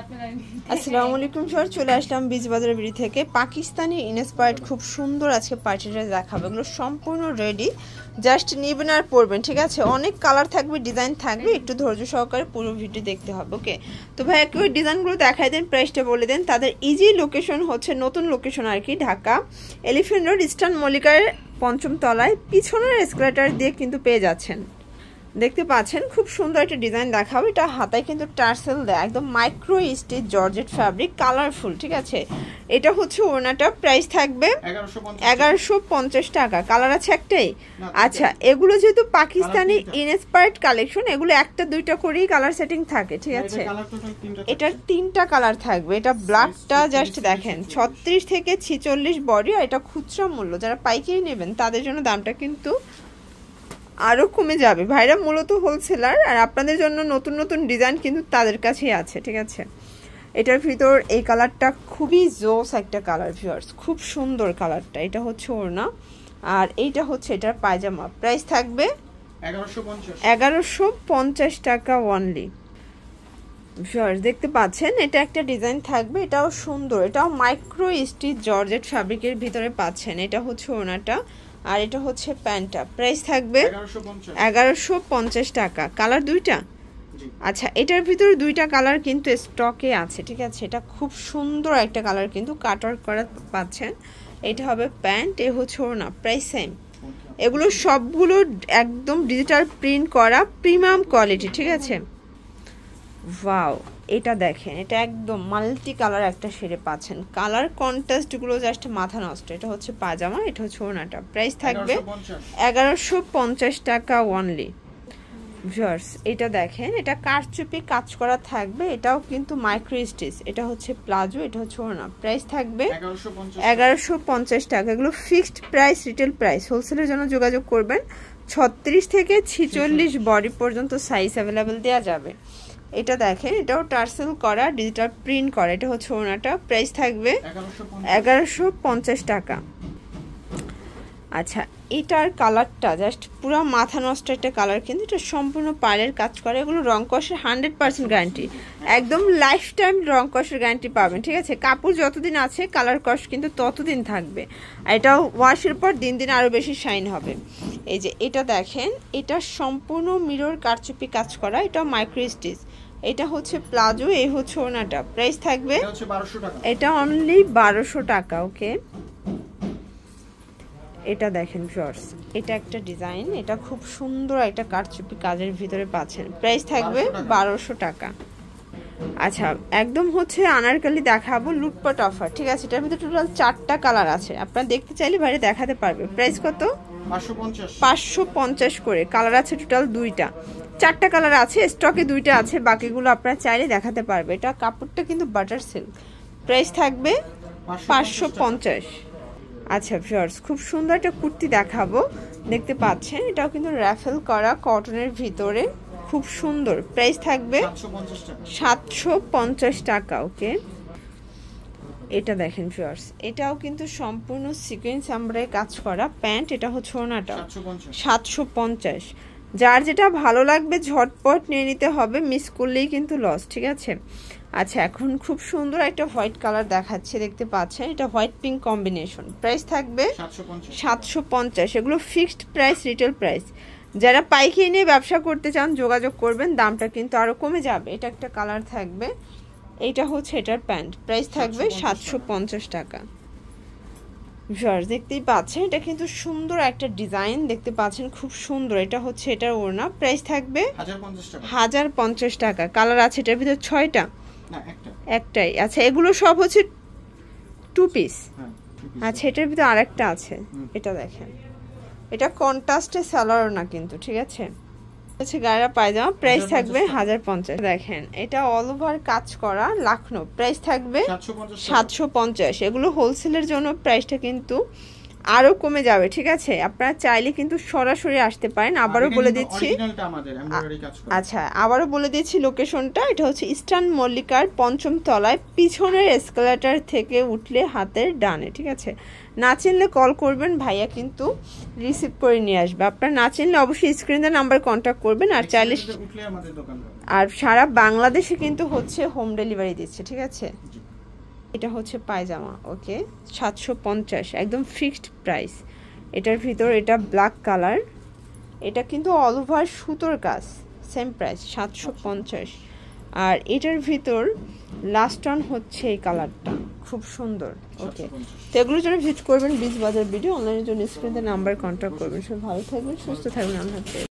আসসালামু আলাইকুম স্যার, চলে আসলাম বীজ বাজার বিড়ি থেকে। পাকিস্তানি ইনস্পায়ার্ড খুব সুন্দর আজকে পার্টি ড্রেস দেখাবো। এগুলো সম্পূর্ণ রেডি, জাস্ট নেবেন আর পরবেন, ঠিক আছে? অনেক কালার থাকবে, ডিজাইন থাকবে, একটু ধৈর্য সহকারে পুরো ভিডিও দেখতে হবে, ওকে? তো ভাই একটু ডিজাইনগুলো দেখাই দেন, প্রাইসটা বলে দেন। তাদের ইজি লোকেশন হচ্ছে, নতুন লোকেশন আর কি, ঢাকা এলিফ্যান্ট রোড ইস্টার্ন মল্লিকার ৫ম তলায়, পিছনের এসকেলেটর দিয়ে কিন্তু পেয়ে যাচ্ছেন। দেখতে পাচ্ছেন খুব সুন্দর একটা ডিজাইন দেখাবো। এটা হাতায় কিন্তু টার্সেল দেয়, একদম micro stitch georgette fabric, colourful, ঠিক আছে? এটা হচ্ছে ওড়নাটা, প্রাইস থাকবে ১১৫০ টাকা। কালার আছে একটাই? আচ্ছা, এগুলো যেহেতু পাকিস্তানি ইনস্পায়ার্ড কালেকশন, এগুলো একটা দুইটা করেই কালার সেটিং থাকে, ঠিক আছে? এটার 3টা কালার থাকবে। এটা ব্ল্যাকটা জাস্ট দেখেন ৩৬ থেকে ৪৬ বডি, আর এটা খুচরা মূল্য, যারা পাইকারি নেবেন তাদের জন্য দামটা কিন্তু আরও কমে যাবে। ভাইরা মূলত হোলসেলার, আর আপনাদের জন্য নতুন নতুন ডিজাইন কিন্তু তাদের কাছেই আছে, ঠিক আছে? এটার ভিতর এই কালারটা খুবই জোস একটা কালার ভিউয়ার্স, খুব সুন্দর কালারটা। এটা হচ্ছে ওড়না, আর এইটা হচ্ছে এটার পায়জামা। প্রাইস থাকবে ১১৫০ টাকা অনলি। ভিউয়ার্স দেখতে পাচ্ছেন, এটা একটা ডিজাইন থাকবে, এটাও সুন্দর, এটাও মাইক্রো স্টিচ জর্জেট ফ্যাব্রিকের ভিতরে পাচ্ছেন। এটা হচ্ছে ওড়নাটা, আর এটা হচ্ছে প্যান্টটা। প্রাইস থাকবে ১১৫০ টাকা। কালার দুইটা? আচ্ছা, এটার ভিতরে দুইটা কালার কিন্তু স্টকে আছে, ঠিক আছে? এটা খুব সুন্দর একটা কালার, কিন্তু কাট ওয়ার্ক করা পাচ্ছেন। এটা হবে প্যান্ট, এ হচ্ছে ওড়না। Price same. এগুলো সবগুলো একদম ডিজিটাল প্রিন্ট করা, প্রিমিয়াম কোয়ালিটি, ঠিক আছে? ওয়াও, এটা দেখেন, এটা একদম মাল্টি কালার একটা শেডে পাচ্ছেন। কালার কন্ট্রাস্টগুলো জাস্ট মাথা নষ্ট। এটা হচ্ছে পাজামা, এটা হচ্ছে ওড়নাটা। প্রাইস থাকবে ১১৫০ টাকা অনলি। ভিউয়ার্স এটা দেখেন, এটা কারচুপি কাজ করা থাকবে, এটাও কিন্তু মাইক্রো স্টিচ। এটা হচ্ছে প্লাজো, এটা হচ্ছে ওড়না। প্রাইস থাকবে ১১৫০ টাকা। এগুলো ফিক্সড প্রাইস, রিটেল প্রাইস। হোলসেলের জন্য যোগাযোগ করবেন। ৩৬ থেকে ৪৬ বডি পর্যন্ত সাইজ অ্যাভেলেবেল দেওয়া যাবে। এটা দেখেন, এটাও টার্সেল করা, ডিজিটাল প্রিন্ট করা। এটা হচ্ছে ওড়নাটা। প্রাইস থাকবে ১১৫০ টাকা। আচ্ছা, এটার কালারটা জাস্ট পুরো মাথা নষ্ট একটা কালার, কিন্তু এটা সম্পূর্ণ পাড়ের কাজ করে। এগুলো রং কষের 100% গ্যারান্টি, একদম লাইফ টাইম রং কষের গ্যারান্টি পাবেন, ঠিক আছে? কাপড় যতদিন আছে কালার কষ কিন্তু ততদিন থাকবে, আর এটাও ওয়াশের পর দিন দিন আরও বেশি শাইন হবে। এই যে এটা দেখেন, এটা সম্পূর্ণ মিরর কারচুপি কাজ করা, এটা মাইক্রো স্টিচ। এটা হচ্ছে প্লাজো, এই হচ্ছে ওড়নাটা। প্রাইস থাকবে এটা অনলি ১২০০ টাকা, ওকে? এটা দেখেন ভিউয়ার্স, এটা একটা ডিজাইন, এটা খুব সুন্দর একটা কারচুপি কাজের ভিতরে পাচ্ছেন। প্রাইস থাকবে ১২০০ টাকা। আচ্ছা, একদম হচ্ছে আনারকলি দেখাবো, লুটপাট অফার, ঠিক আছে? এটার ভিতরে টোটাল 4টা কালার আছে, আপনারা দেখতে চাইলে বাইরে দেখাতে পারবে। প্রাইস কত? ৫৫০ করে। কালার আছে টোটাল 2টা, 4টা কালার আছে, স্টকে 2টা আছে, বাকিগুলো আপনারা চাইলে দেখাতে পারবে। এটা কাপড়টা কিন্তু বাটার সিল্ক। প্রাইস থাকবে ৫৫০। আচ্ছা ভিউয়ার্স, খুব সুন্দর একটা কুর্তি দেখাবো, দেখতে পাচ্ছেন। এটাও কিন্তু র্যাফেল করা, কটনের ভিতরে, খুব সুন্দর। প্রাইস থাকবে ৭৫০ টাকা, ওকে? এটা দেখেন ভিউয়ার্স, এটাও কিন্তু সম্পূর্ণ সিকোয়েন্স আমরাই কাজ করা প্যান্ট। এটা হচ্ছে ওড়নাটা, ৭৫০। যার যেটা ভালো লাগবে ঝটপট নিয়ে নিতে হবে, মিস করলেই কিন্তু লস, ঠিক আছে? আচ্ছা, এখন খুব সুন্দর একটা হোয়াইট কালার দেখাচ্ছে, দেখতে পাচ্ছেন। এটা হোয়াইট পিঙ্ক কম্বিনেশন। প্রাইস থাকবে ৭৫০। এগুলো ফিক্সড প্রাইস, রিটেল প্রাইস। যারা পাইকারি নিয়ে ব্যবসা করতে চান যোগাযোগ করবেন, দামটা কিন্তু আরও কমে যাবে। এটা একটা কালার থাকবে, এইটা হচ্ছে এটার প্যান্ট। প্রাইস থাকবে ৭৫০ টাকা। ভিউয়ার্স দেখতেই পাচ্ছেন, এটা কিন্তু সুন্দর একটা ডিজাইন, দেখতে পাচ্ছেন, খুব সুন্দর। এটা হচ্ছে এটার ওড়না। প্রাইস থাকবে ১০৫০ টাকা। কালার আছে এটার ভিতর 6টা, একটাই। আচ্ছা, এগুলো সব হচ্ছে 2 পিস। আচ্ছা, এটার ভিতর আরেকটা আছে, এটা দেখেন, এটা কন্ট্রাস্টে সালোয়ার না কিন্তু, ঠিক আছে? হচ্ছে গায়ের পায়জামা। প্রাইস থাকবে ১০৫০। দেখেন, এটা অল ওভার কাজ করা, লাখনো। প্রাইস থাকবে ৭৫০। এগুলো হোলসেলের জন্য প্রাইসটা কিন্তু আরো কমে যাবে, ঠিক আছে? আপনারা চাইলে কিন্তু সরাসরি আসতে পারেন। আবারও বলে দিচ্ছি, আচ্ছা আবারও বলে দিচ্ছি লোকেশনটা। এটা হচ্ছে ইস্টার্ন মল্লিকার 5ম তলায়, পিছনের এসকেলেটর থেকে উঠলে হাতের ডানে, ঠিক আছে? না চিনলে কল করবেন, ভাইয়া কিন্তু রিসিভ করে নিয়ে আসবে। আপনারা না চিনলে অবশ্যই স্ক্রিনে নাম্বার কন্ট্যাক্ট করবেন। আর চাইলে আর সারা বাংলাদেশে কিন্তু হচ্ছে হোম ডেলিভারি দিচ্ছে, ঠিক আছে? এটা হচ্ছে পায়জামা, ওকে, 750, একদম ফিক্সড প্রাইস। এটার ভিতর এটা ব্ল্যাক কালার, এটা কিন্তু অল ওভার সুতোর কাজ, সেম প্রাইস 750। আর এটার ভিতর লাস্ট অন হচ্ছে এই কালারটা, খুব সুন্দর, ওকে। তো এগুলোর জন্য ভিজিট করবেন বিচ বাজার ভিডিও, অনলাইনের জন্য স্ক্রিনে নাম্বার কন্ট্যাক্ট করবেন। সব ভালো থাকবেন, সুস্থ থাকবেন, আল্লাহ হাফেজ।